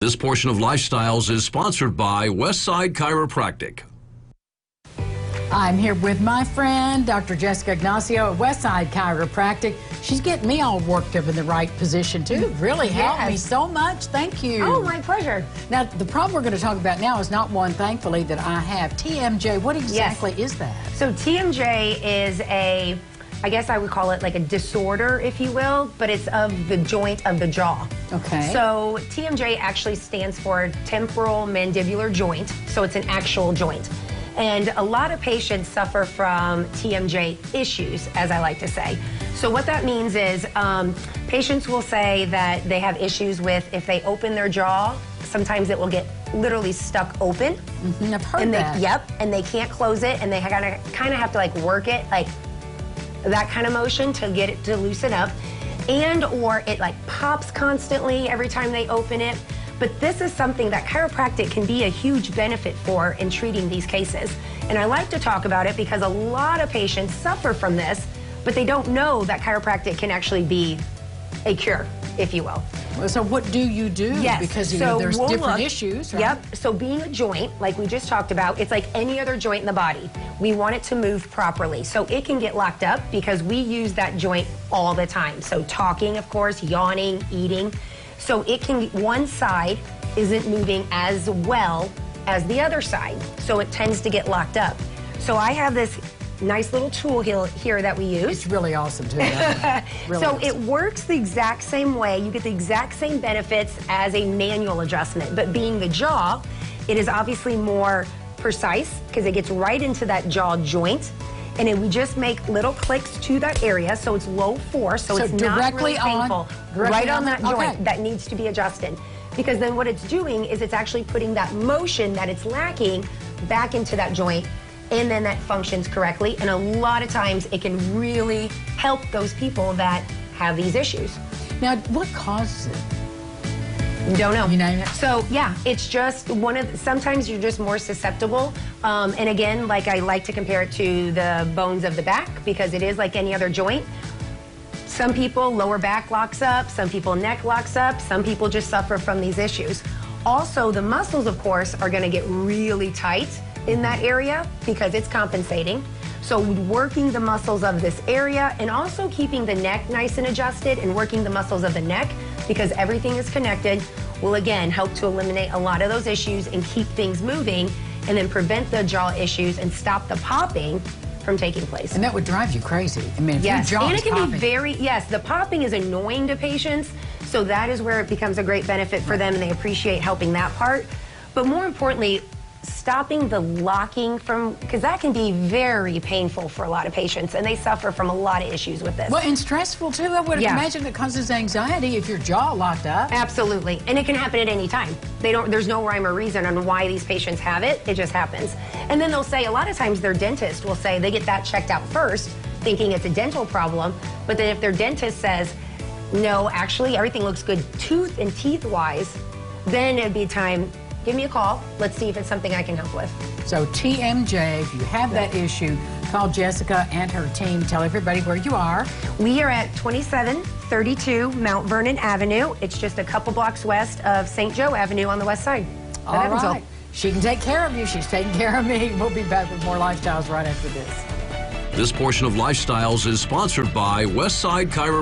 This portion of Lifestyles is sponsored by Westside Chiropractic. I'm here with my friend, Dr. Jessica Ignacio at Westside Chiropractic. She's getting me all worked up in the right position, too. Really helped me so much. Thank you. Oh, my pleasure. Now, the problem we're going to talk about now is not one, thankfully, that I have. TMJ, what exactly is that? So TMJ is I guess I would call it like a disorder, if you will, but it's of the joint of the jaw. Okay. So TMJ actually stands for temporal mandibular joint, so it's an actual joint. And a lot of patients suffer from TMJ issues, as I like to say. So what that means is patients will say that they have issues with if they open their jaw, sometimes it will get literally stuck open. Mm-hmm, I've heard that. Yep, and they can't close it, and they kind of have to like work it, like that kind of motion to get it to loosen up, and or it like pops constantly every time they open it. But this is something that chiropractic can be a huge benefit for in treating these cases. And I like to talk about it because a lot of patients suffer from this, but they don't know that chiropractic can actually be a cure, if you will. So what do you do? Yes. Because there's different issues, right? Yep. So being a joint, like we just talked about, it's like any other joint in the body. We want it to move properly. So it can get locked up because we use that joint all the time. So talking, of course, yawning, eating. So it can, one side isn't moving as well as the other side. So it tends to get locked up. So I have this nice little tool here that we use. It's really awesome, too. Really so awesome. It works the exact same way. You get the exact same benefits as a manual adjustment. But being the jaw, it is obviously more precise because it gets right into that jaw joint. And then we just make little clicks to that area, so it's low force, so it's not really painful. Right on that joint that needs to be adjusted. Because then what it's doing is it's actually putting that motion that it's lacking back into that joint, and then that functions correctly. And a lot of times it can really help those people that have these issues. Now, what causes it? Don't know. You name it? So yeah, it's just sometimes you're just more susceptible. And again, like I like to compare it to the bones of the back because it is like any other joint. Some people lower back locks up, some people neck locks up, some people just suffer from these issues. Also, the muscles, of course, are gonna get really tight in that area because it's compensating. So working the muscles of this area and also keeping the neck nice and adjusted and working the muscles of the neck because everything is connected will again help to eliminate a lot of those issues and keep things moving and then prevent the jaw issues and stop the popping from taking place. And that would drive you crazy. I mean, if your jaw and is it can popping. be the popping is annoying to patients, so that is where it becomes a great benefit for them and they appreciate helping that part. But more importantly, stopping the locking because that can be very painful for a lot of patients and they suffer from a lot of issues with this. Well, and stressful too. I would imagine it causes anxiety if your jaw locked up. Absolutely. And it can happen at any time. There's no rhyme or reason on why these patients have it. It just happens. And then they'll say, a lot of times their dentist will say they get that checked out first, thinking it's a dental problem. But then if their dentist says, no, actually everything looks good tooth and teeth wise, then it'd be time, give me a call. Let's see if it's something I can help with. So TMJ, if you have that issue, call Jessica and her team. Tell everybody where you are. We are at 2732 Mount Vernon Avenue. It's just a couple blocks west of St. Joe Avenue on the west side. All right. She can take care of you. She's taking care of me. We'll be back with more Lifestyles right after this. This portion of Lifestyles is sponsored by Westside Chiropractic.